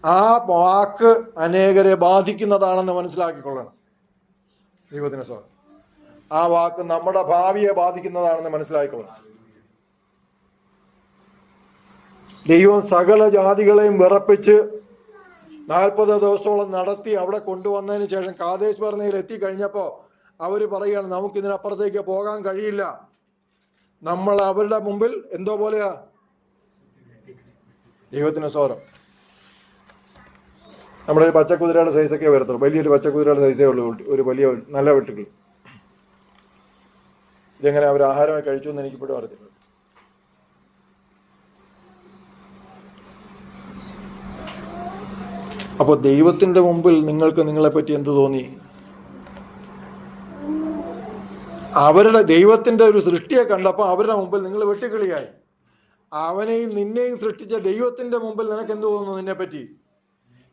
ആ വാക്ക് അനേകരെ ബാധിക്കുന്നതാണെന്ന് മനസ്സിലാക്കിക്കൊള്ളണം. ദൈവത്തിന് സ്വാഗതം. ആ വാക്ക് നമ്മുടെ ഭാവിയെ ബാധിക്കുന്നതാണെന്ന് മനസ്സിലാക്കിക്കൊള്ളണം. ദൈവം സകല ജാതികളെയും വിറപ്പിച്ച് 40 ദിവസത്തോളം നടത്തി അവിടെ കൊണ്ടുവന്നതിന് ശേഷം കാദേശ് ബർന്നയിൽ എത്തിക്കഴിഞ്ഞപ്പോൾ അവർ പറയുകയാണ്, നമുക്കിതിനപ്പുറത്തേക്ക് പോകാൻ കഴിയില്ല. നമ്മൾ അവരുടെ മുമ്പിൽ എന്തോ പോലെയാ. ദൈവത്തിന് സ്തോത്രം. നമ്മുടെ ഒരു പച്ചക്കുതിരയുടെ സൈസൊക്കെ വരത്തുള്ളൂ. വലിയൊരു പച്ചക്കുതിരയുടെ സൈസേ ഉള്ളൂ. ഒരു വലിയ നല്ല വെട്ടുകൾ. ഇതെങ്ങനെ അവർ ആഹാരമായി കഴിച്ചു എന്ന് എനിക്കിപ്പോഴും അറിയത്തില്ല. അപ്പോൾ ദൈവത്തിൻ്റെ മുമ്പിൽ നിങ്ങൾക്ക് നിങ്ങളെപ്പറ്റി എന്ത് തോന്നി? അവരുടെ ദൈവത്തിൻ്റെ ഒരു സൃഷ്ടിയെ കണ്ടപ്പോൾ അവരുടെ മുമ്പിൽ നിങ്ങൾ വെട്ടുകിളിയായി. അവനെയും നിന്നെയും സൃഷ്ടിച്ച ദൈവത്തിൻ്റെ മുമ്പിൽ നിനക്ക് എന്ത് തോന്നുന്നു? നിന്നെപ്പറ്റി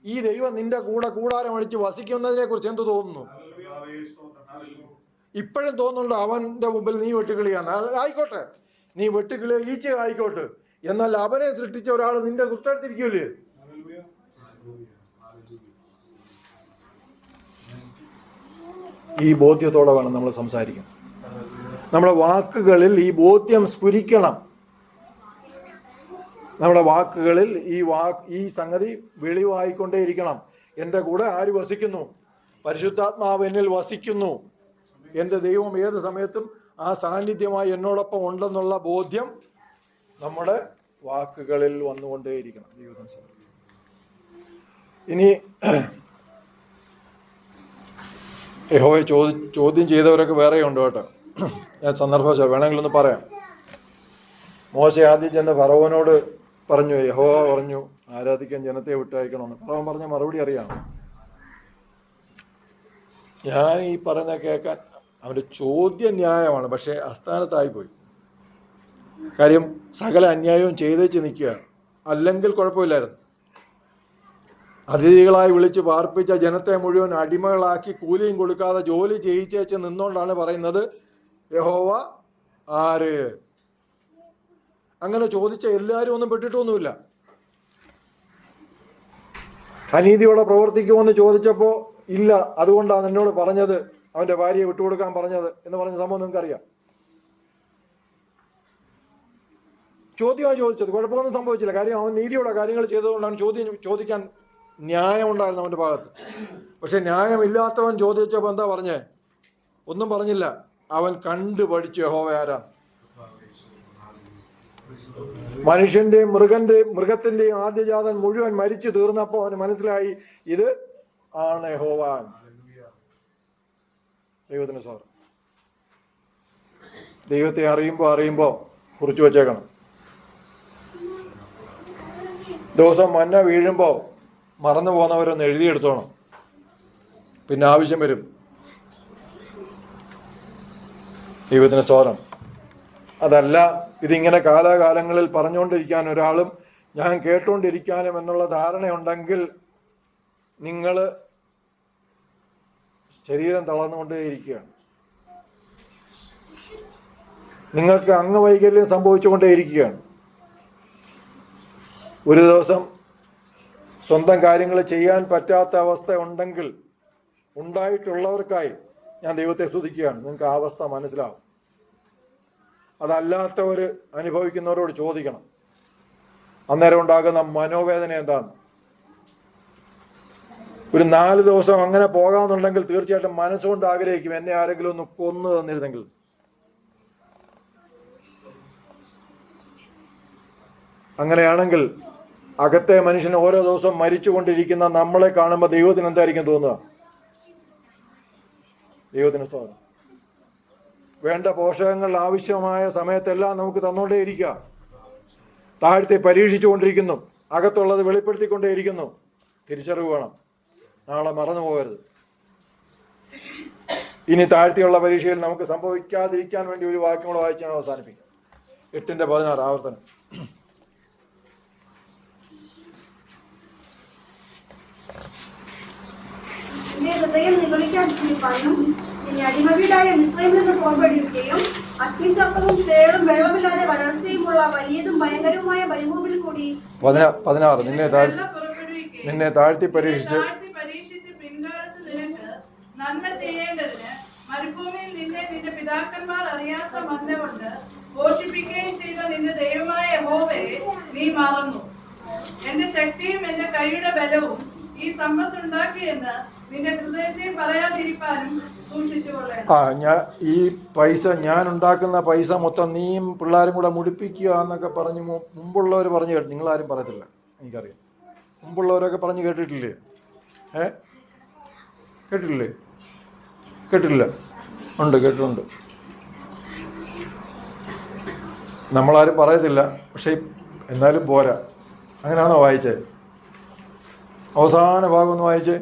ഈ ദൈവം നിന്റെ കൂടെ കൂടാരം അടിച്ച് വസിക്കുന്നതിനെ കുറിച്ച് എന്ത് തോന്നുന്നു? ഇപ്പോഴും തോന്നുന്നുണ്ടോ അവൻ്റെ മുമ്പിൽ നീ വെട്ടുകിളിയാണ്? ആയിക്കോട്ടെ, നീ വെട്ടുകിളിയോ ഈച്ച ആയിക്കോട്ടെ, എന്നാൽ അവനെ സൃഷ്ടിച്ച ഒരാൾ നിന്റെ കുത്തെടുത്തിരിക്കൂലേ? ഈ ബോധ്യത്തോടെ വേണം നമ്മൾ സംസാരിക്കാൻ. നമ്മുടെ വാക്കുകളിൽ ഈ ബോധ്യം സ്ഫുരിക്കണം. നമ്മുടെ വാക്കുകളിൽ ഈ സംഗതി വെളിവായിക്കൊണ്ടേയിരിക്കണം. എൻ്റെ കൂടെ ആര് വസിക്കുന്നു? പരിശുദ്ധാത്മാവ് എന്നിൽ വസിക്കുന്നു, എൻ്റെ ദൈവം ഏത് സമയത്തും ആ സാന്നിധ്യമായി എന്നോടൊപ്പം ഉണ്ടെന്നുള്ള ബോധ്യം നമ്മുടെ വാക്കുകളിൽ വന്നുകൊണ്ടേയിരിക്കണം. ദൈവത്തിന് സ്തോത്രം. ഇനി യഹോവയെ ചോദ്യം ചെയ്തവരൊക്കെ വേറെയുണ്ട് കേട്ടോ. ഞാൻ സന്ദർഭവശാൽ വേണമെങ്കിലൊന്ന് പറയാം. മോശ ആദ്യം ചെന്ന് ഫറവോനോട് പറഞ്ഞു, യഹോവ പറഞ്ഞു ആരാധിക്കാൻ ജനത്തെ വിട്ടയക്കണമെന്ന്. ഫറവോൻ പറഞ്ഞ മറുപടി അറിയാം. ഞാൻ ഈ പറയുന്ന കേൾക്കാൻ അവൻ്റെ ചോദ്യം ന്യായമാണ്, പക്ഷേ അസ്ഥാനത്തായിപ്പോയി. കാര്യം സകല അന്യായവും ചെയ്തേച്ച് നിൽക്കുകയാണ്. അല്ലെങ്കിൽ കുഴപ്പമില്ലായിരുന്നു. അതിഥികളായി വിളിച്ച് പാർപ്പിച്ച ജനത്തെ മുഴുവൻ അടിമകളാക്കി കൂലിയും കൊടുക്കാതെ ജോലി ചെയ്യിച്ചേച്ച് നിന്നുകൊണ്ടാണ് പറയുന്നത് യഹോവ ആര്. അങ്ങനെ ചോദിച്ച എല്ലാവരും ഒന്നും പെട്ടിട്ടൊന്നുമില്ല. അനീതിയോടെ പ്രവർത്തിക്കുമെന്ന് ചോദിച്ചപ്പോൾ ഇല്ല, അതുകൊണ്ടാണ് എന്നോട് പറഞ്ഞത്, അവൻ്റെ ഭാര്യയെ വിട്ടുകൊടുക്കാൻ പറഞ്ഞത് എന്ന് പറഞ്ഞ സംഭവം നിങ്ങൾക്കറിയാം. ചോദ്യമാണ് ചോദിച്ചത്, കുഴപ്പമൊന്നും സംഭവിച്ചില്ല. കാര്യം അവൻ നീതിയോടെ കാര്യങ്ങൾ ചെയ്തതുകൊണ്ടാണ് ചോദിക്കാൻ ന്യായം ഉണ്ടായിരുന്നു അവൻ്റെ ഭാഗത്ത്. പക്ഷെ ന്യായമില്ലാത്തവൻ ചോദിച്ചപ്പോൾ എന്താ പറഞ്ഞേ? ഒന്നും പറഞ്ഞില്ല. അവൻ കണ്ടു പഠിച്ചു യഹോവ ആരാണ്. മനുഷ്യന്റെയും മൃഗത്തിന്റെയും ആദ്യജാതൻ മുഴുവൻ മരിച്ചു തീർന്നപ്പോൾ അവന് മനസ്സിലായി ഇത് ആണ് യഹോവ. ദൈവത്തിന് സ്തോത്രം. ദൈവത്തെ അറിയുമ്പോൾ കുറിച്ചു വച്ചേക്കണം. ദിവസം മന്ന വീഴുമ്പോൾ മറന്നു പോകുന്നവരൊന്ന് എഴുതിയെടുത്തോണം, പിന്നെ ആവശ്യം വരും. ദൈവത്തിന് സ്തോത്രം. അതല്ല ഇതിങ്ങനെ കാലാകാലങ്ങളിൽ പറഞ്ഞുകൊണ്ടിരിക്കാൻ ഒരാളും ഞാൻ കേട്ടുകൊണ്ടിരിക്കാനും എന്നുള്ള ധാരണയുണ്ടെങ്കിൽ നിങ്ങൾ ശരീരം തളർന്നുകൊണ്ടേയിരിക്കുകയാണ്. നിങ്ങൾക്ക് അംഗവൈകല്യം സംഭവിച്ചുകൊണ്ടേയിരിക്കുകയാണ്. ഒരു ദിവസം സ്വന്തം കാര്യങ്ങൾ ചെയ്യാൻ പറ്റാത്ത അവസ്ഥ ഉണ്ടെങ്കിൽ ഉണ്ടായിട്ടുള്ളവർക്കായി ഞാൻ ദൈവത്തെ സ്തുതിക്കുകയാണ്. നിങ്ങൾക്ക് ആ അവസ്ഥ മനസ്സിലാവും. അതല്ലാത്തവർ അനുഭവിക്കുന്നവരോട് ചോദിക്കണം അന്നേരം ഉണ്ടാകുന്ന മനോവേദന എന്താണ്. ഒരു 4 ദിവസം അങ്ങനെ പോകാമെന്നുണ്ടെങ്കിൽ തീർച്ചയായിട്ടും മനസ്സുകൊണ്ട് ആഗ്രഹിക്കും എന്നെ ആരെങ്കിലും ഒന്ന് കൊന്നു തന്നിരുന്നെങ്കിൽ. അങ്ങനെയാണെങ്കിൽ അകത്തെ മനുഷ്യൻ ഓരോ ദിവസവും മരിച്ചുകൊണ്ടിരിക്കുന്ന നമ്മളെ കാണുമ്പോൾ ദൈവത്തിന് എന്തായിരിക്കും തോന്നുക? ദൈവത്തിന് സ്തോത്രം. വേണ്ട പോഷകങ്ങൾ ആവശ്യമായ സമയത്തെല്ലാം നമുക്ക് തന്നുകൊണ്ടേയിരിക്കുക. താഴ്ത്തി പരീക്ഷിച്ചുകൊണ്ടിരിക്കുന്നു, അകത്തുള്ളത് വെളിപ്പെടുത്തിക്കൊണ്ടേയിരിക്കുന്നു. തിരിച്ചറിവ് വേണം, നാളെ മറന്നു പോകരുത്. ഇനി താഴ്ത്തിയുള്ള പരീക്ഷയിൽ നമുക്ക് സംഭവിക്കാതിരിക്കാൻ വേണ്ടി ഒരു വാക്യം കൂടെ വായിച്ച് ഞാൻ അവസാനിപ്പിക്കും. 8:16 ആവർത്തനം. നിന്റെ ഹൃദയം നിഗളിക്കാതിരിക്കാനും നിന്നെ അടിമവീടായ മിസ്രൈമിൽ നിന്ന് പുറപ്പെടുവിക്കുകയും അഗ്നിശബ്ദവും തേളും വെള്ളമില്ലാതെ വരൾച്ചയുമുള്ള വലിയതും ഭയങ്കരവുമായ മരുഭൂമിയിൽ കൂടി 16 നിന്നെ താഴ്ത്തി പരീക്ഷിച്ച് പിൻകാലത്ത് നിനക്ക് നന്മ ചെയ്യേണ്ടതിന് മരുഭൂമിയിൽ നിന്റെ പിതാക്കന്മാർ അറിയാത്ത മന്ന കൊണ്ട് പോഷിപ്പിക്കുകയും ചെയ്ത നിന്റെ ദൈവമായ യഹോവയെ നീ മറന്നു. എന്റെ ശക്തിയും എന്റെ കൈയുടെ ബലവും ഈ സമ്പത്തുണ്ടാക്കിയെന്ന് നിന്റെ ഹൃദയത്തിൽ പറയാതിരിക്കാനും സൂക്ഷിച്ചുകൊള്ളേണം. ഈ പൈസ ഞാൻ ഉണ്ടാക്കുന്ന പൈസ മൊത്തം നീയും പിള്ളേരും കൂടെ മുടിപ്പിക്കുക എന്നൊക്കെ പറഞ്ഞു മുമ്പുള്ളവർ പറഞ്ഞു കേട്ടു. നിങ്ങളാരും പറയത്തില്ല, എനിക്കറിയാം. മുമ്പുള്ളവരൊക്കെ പറഞ്ഞു കേട്ടിട്ടില്ലേ? കേട്ടിട്ടില്ലേ? കേട്ടിട്ടില്ല? ഉണ്ട്, കേട്ടിട്ടുണ്ട്. നമ്മളാരും പറയത്തില്ല, പക്ഷേ എന്നാലും പോരാ. അങ്ങനെയാണോ വായിച്ചേ? അവസാന ഭാഗം ഒന്ന് വായിച്ചേ.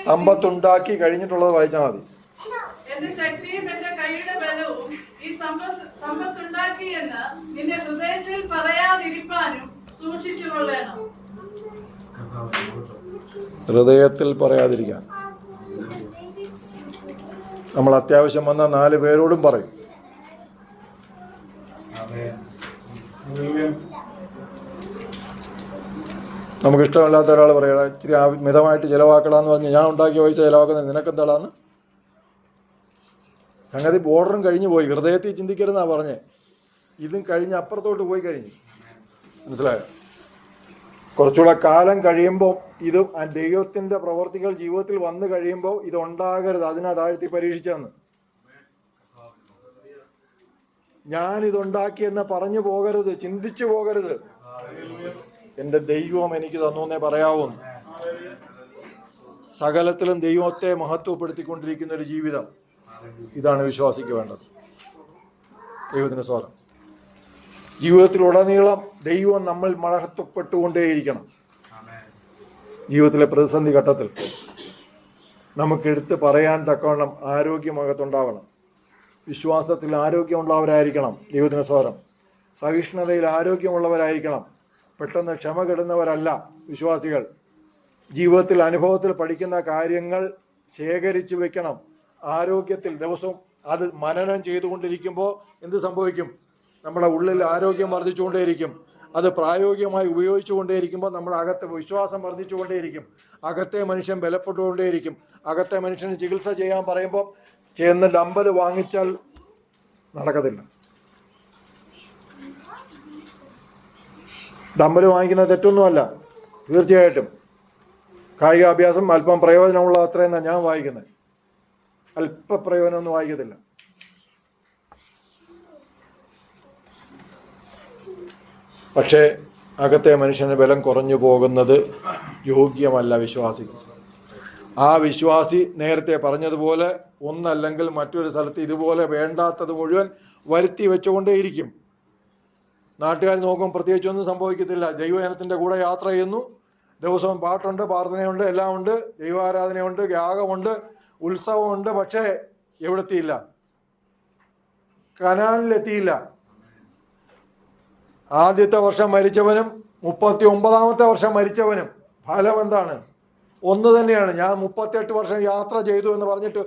സമ്പത്തുണ്ടാക്കി കഴിഞ്ഞിട്ടുള്ളത് വായിച്ചാൽ മതി. എന്റെ ശക്തിയും എന്റെ കൈയുടെ ബലവും ഈ സമ്പത്തുണ്ടാക്കിയെന്ന് നിന്റെ ഹൃദയത്തിൽ പറയാതിരിക്കാനും സൂക്ഷിച്ചുകൊള്ളണം. ഹൃദയത്തിൽ പറയാതിരിക്കാൻ നമ്മൾ അത്യാവശ്യം വന്ന 4 പേരോടും പറയും. നമുക്ക് ഇഷ്ടമല്ലാത്ത ഒരാൾ പറയുക ഇച്ചിരി മിതമായിട്ട് ചിലവാക്കണമെന്ന് പറഞ്ഞ് ഞാൻ ഉണ്ടാക്കിയ പൈസ ചിലവാക്കുന്നത് നിനക്കെന്താടാന്ന്. സംഗതി ബോർഡറും കഴിഞ്ഞു പോയി. ഹൃദയത്തിൽ ചിന്തിക്കരുതെന്നാണ് പറഞ്ഞേ. ഇതും കഴിഞ്ഞ് അപ്പുറത്തോട്ട് പോയി കഴിഞ്ഞു. മനസ്സിലായോ? കുറച്ചുകൂടെ കാലം കഴിയുമ്പോൾ ഇത് ദൈവത്തിൻ്റെ പ്രവർത്തികൾ ജീവിതത്തിൽ വന്നു കഴിയുമ്പോൾ ഇതുണ്ടാകരുത്, അതിനാ താഴ്ത്തി പരീക്ഷിച്ചെന്ന്. ഞാനിതുണ്ടാക്കിയെന്ന് പറഞ്ഞു പോകരുത്, ചിന്തിച്ചു പോകരുത്. എൻ്റെ ദൈവം എനിക്ക് തന്നു എന്നേ പറയാവൂന്ന്. സകലത്തിലും ദൈവത്തെ മഹത്വപ്പെടുത്തിക്കൊണ്ടിരിക്കുന്ന ഒരു ജീവിതം, ഇതാണ് വിശ്വാസിക്ക് വേണ്ടത്. ദൈവത്തിന് സ്തോത്രം. ജീവിതത്തിലുടനീളം ദൈവം നമ്മൾ മഹത്വപ്പെട്ടുകൊണ്ടേയിരിക്കണം. ജീവിതത്തിലെ പ്രതിസന്ധി ഘട്ടത്തിൽ നമുക്കെടുത്ത് പറയാൻ തക്കവണ്ണം ആരോഗ്യമകത്തുണ്ടാവണം. വിശ്വാസത്തിൽ ആരോഗ്യമുള്ളവരായിരിക്കണം. ദൈവത്തിന് സ്തോത്രം. സഹിഷ്ണുതയിൽ ആരോഗ്യമുള്ളവരായിരിക്കണം. പെട്ടെന്ന് ക്ഷമ കെടുന്നവരല്ല വിശ്വാസികൾ. ജീവിതത്തിൽ അനുഭവത്തിൽ പഠിക്കുന്ന കാര്യങ്ങൾ ശേഖരിച്ചു വെക്കണം. ആരോഗ്യത്തിൽ ദിവസവും അത് മനനം ചെയ്തുകൊണ്ടിരിക്കുമ്പോൾ എന്ത് സംഭവിക്കും? നമ്മുടെ ഉള്ളിൽ ആരോഗ്യം വർദ്ധിച്ചുകൊണ്ടേയിരിക്കും. അത് പ്രായോഗികമായി ഉപയോഗിച്ചുകൊണ്ടേയിരിക്കുമ്പോൾ നമ്മുടെ അകത്തെ വിശ്വാസം വർദ്ധിച്ചുകൊണ്ടേയിരിക്കും. അകത്തെ മനുഷ്യൻ ബലപ്പെട്ടുകൊണ്ടേയിരിക്കും. അകത്തെ മനുഷ്യന് ചികിത്സ ചെയ്യാൻ പറയുമ്പോൾ ചെന്ന് ഡമ്പൽ വാങ്ങിച്ചാൽ നടക്കത്തില്ല. ഡമ്പൽ വാങ്ങിക്കുന്നത് തെറ്റൊന്നുമല്ല, തീർച്ചയായിട്ടും. കായികാഭ്യാസം അല്പം പ്രയോജനമുള്ള അത്രയെന്നാണ് ഞാൻ വായിക്കുന്നത്. അല്പ പ്രയോജനമൊന്നും വായിക്കത്തില്ല. പക്ഷേ അകത്തെ മനുഷ്യന് ബലം കുറഞ്ഞു പോകുന്നത് യോഗ്യമല്ല വിശ്വാസിക്ക്. ആ വിശ്വാസി നേരത്തെ പറഞ്ഞതുപോലെ ഒന്നല്ലെങ്കിൽ മറ്റൊരു സ്ഥലത്ത് ഇതുപോലെ വേണ്ടാത്തത് മുഴുവൻ വരുത്തി വെച്ചുകൊണ്ടേയിരിക്കും. നാട്ടുകാർ നോക്കും, പ്രത്യേകിച്ചൊന്നും സംഭവിക്കത്തില്ല. ദൈവജനത്തിൻ്റെ കൂടെ യാത്ര ചെയ്യുന്നു, ദിവസവും പാട്ടുണ്ട്, പ്രാർത്ഥനയുണ്ട്, എല്ലാം ഉണ്ട്, ദൈവാരാധനയുണ്ട്, യാഗമുണ്ട്, ഉത്സവമുണ്ട്. പക്ഷേ എവിടെത്തിയില്ല? കനാനിലെത്തിയില്ല. ആദ്യത്തെ വർഷം മരിച്ചവനും 39ാമത്തെ വർഷം മരിച്ചവനും ഫലം എന്താണ്? ഒന്ന് തന്നെയാണ്. ഞാൻ 38 വർഷം യാത്ര ചെയ്തു എന്ന് പറഞ്ഞിട്ട്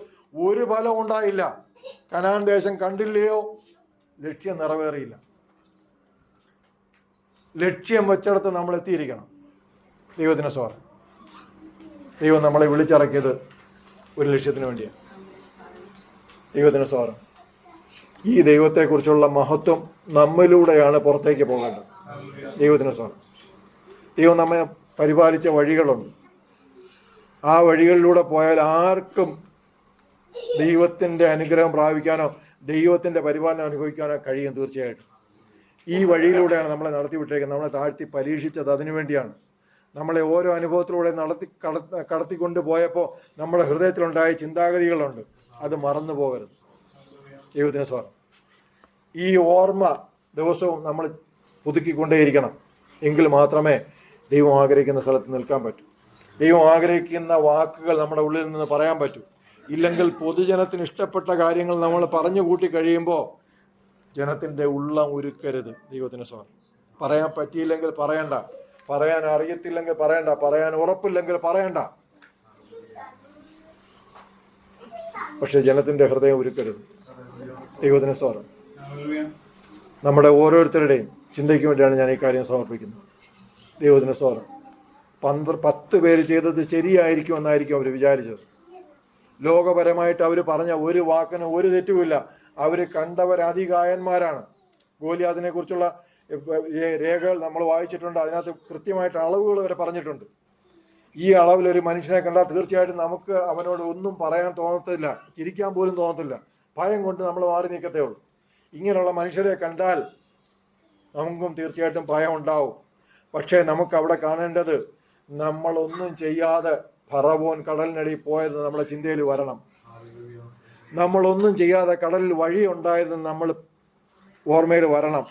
ഒരു ഫലം ഉണ്ടായില്ല. കനാൻ ദേശം കണ്ടില്ലയോ? ലക്ഷ്യം നിറവേറിയില്ല. ലക്ഷ്യം വെച്ചിടത്ത് നമ്മൾ എത്തിയിരിക്കണം. ദൈവത്തിന് സ്തോത്രം. ദൈവം നമ്മളെ വിളിച്ചിറക്കിയത് ഒരു ലക്ഷ്യത്തിന് വേണ്ടിയാണ്. ദൈവത്തിന് സ്തോത്രം. ഈ ദൈവത്തെക്കുറിച്ചുള്ള മഹത്വം നമ്മിലൂടെയാണ് പുറത്തേക്ക് പോകേണ്ടത്. ദൈവത്തിന് സ്തോത്രം. ദൈവം നമ്മെ പരിപാലിച്ച വഴികളുണ്ട്. ആ വഴികളിലൂടെ പോയാൽ ആർക്കും ദൈവത്തിൻ്റെ അനുഗ്രഹം പ്രാപിക്കാനോ ദൈവത്തിൻ്റെ പരിപാലനം അനുഭവിക്കാനോ കഴിയും. തീർച്ചയായിട്ടും ഈ വഴിയിലൂടെയാണ് നമ്മളെ നടത്തിവിട്ടേക്കുന്നത്. നമ്മളെ താഴ്ത്തി പരീക്ഷിച്ചത് അതിനു വേണ്ടിയാണ്. നമ്മളെ ഓരോ അനുഭവത്തിലൂടെ കടത്തിക്കൊണ്ട് പോയപ്പോൾ നമ്മുടെ ഹൃദയത്തിലുണ്ടായ ചിന്താഗതികളുണ്ട്, അത് മറന്നു പോകരുത്. ദൈവത്തിന് സ്തോത്രം. ഈ ഓർമ്മ ദിവസവും നമ്മൾ പുതുക്കിക്കൊണ്ടേയിരിക്കണം. എങ്കിൽ മാത്രമേ ദൈവം ആഗ്രഹിക്കുന്ന സ്ഥലത്ത് നിൽക്കാൻ പറ്റൂ. ദൈവം ആഗ്രഹിക്കുന്ന വാക്കുകൾ നമ്മുടെ ഉള്ളിൽ നിന്ന് പറയാൻ പറ്റൂ. ഇല്ലെങ്കിൽ പൊതുജനത്തിന് ഇഷ്ടപ്പെട്ട കാര്യങ്ങൾ നമ്മൾ പറഞ്ഞു കൂട്ടി കഴിയുമ്പോൾ ജനത്തിൻ്റെ ഉള്ളം ഉരുക്കരുത്. ദൈവത്തിന് സ്തോത്രം. പറയാൻ പറ്റിയില്ലെങ്കിൽ പറയണ്ട, പറയാൻ അറിയത്തില്ലെങ്കിൽ പറയണ്ട, പറയാൻ ഉറപ്പില്ലെങ്കിൽ പറയണ്ട. പക്ഷെ ജനത്തിൻ്റെ ഹൃദയം ഉരുക്കരുത്. ദൈവത്തിന് സ്തോത്രം. നമ്മുടെ ഓരോരുത്തരുടെയും ചിന്തയ്ക്ക് വേണ്ടിയാണ് ഞാൻ ഈ കാര്യം സമർപ്പിക്കുന്നത്. ദൈവത്തിന് സ്തോത്രം. 10 പേര് ചെയ്തത് ശരിയായിരിക്കും എന്നായിരിക്കും അവർ വിചാരിച്ചത്. ലോകപരമായിട്ട് അവർ പറഞ്ഞ ഒരു വാക്കിന് ഒരു തെറ്റുമില്ല. അവർ കണ്ടവരധികായന്മാരാണ്. ഗോലിയാദിനെ കുറിച്ചുള്ള രേഖകൾ നമ്മൾ വായിച്ചിട്ടുണ്ട്. അതിനകത്ത് കൃത്യമായിട്ട് അളവുകൾ വരെ പറഞ്ഞിട്ടുണ്ട്. ഈ അളവിലൊരു മനുഷ്യനെ കണ്ടാൽ തീർച്ചയായിട്ടും നമുക്ക് അവനോട് ഒന്നും പറയാൻ തോന്നത്തില്ല, ചിരിക്കാൻ പോലും തോന്നത്തില്ല. ഭയം കൊണ്ട് നമ്മൾ മാറി നിൽക്കത്തേ ഉള്ളൂ. ഇങ്ങനെയുള്ള മനുഷ്യരെ കണ്ടാൽ നമുക്കും തീർച്ചയായിട്ടും ഭയം ഉണ്ടാവും. പക്ഷേ നമുക്ക് അവിടെ കാണേണ്ടത് നമ്മളൊന്നും ചെയ്യാതെ ഫറവോൻ കടലിനടി പോയത് നമ്മുടെ ചിന്തയിൽ വരണം. നമ്മളൊന്നും ചെയ്യാതെ കടലിൽ വഴി ഉണ്ടായത് നമ്മൾ ഓർമ്മയിൽ വരണം.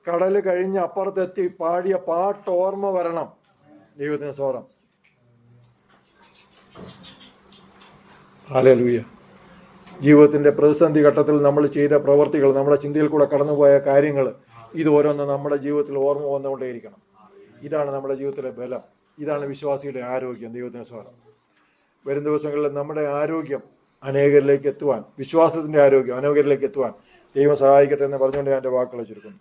കടൽ കഴിഞ്ഞ് അപ്പുറത്തെത്തി പാടിയ പാട്ട് ഓർമ്മ വരണം. ദൈവത്തിന് സ്തോത്രം. ഹല്ലേലൂയ. ജീവിതത്തിൻ്റെ പ്രതിസന്ധി ഘട്ടത്തിൽ നമ്മൾ ചെയ്ത പ്രവർത്തികൾ, നമ്മുടെ ചിന്തയിൽ കൂടെ കടന്നുപോയ കാര്യങ്ങൾ, ഇത് ഓരോന്ന് നമ്മുടെ ജീവിതത്തിൽ ഓർമ്മ വന്നുകൊണ്ടേയിരിക്കണം. ഇതാണ് നമ്മുടെ ജീവിതത്തിലെ ബലം. ഇതാണ് വിശ്വാസിയുടെ ആരോഗ്യം. ദൈവത്തിന് സ്തോത്രം. വരും ദിവസങ്ങളിൽ നമ്മുടെ ആരോഗ്യം അനേകരിലേക്ക് എത്തുവാൻ, വിശ്വാസത്തിൻ്റെ ആരോഗ്യം അനേകരിലേക്ക് എത്തുവാൻ ദൈവം സഹായിക്കട്ടെ എന്ന് പറഞ്ഞുകൊണ്ട് ഞാൻ എൻ്റെ വാക്കുകൾ ചുരുക്കുന്നു.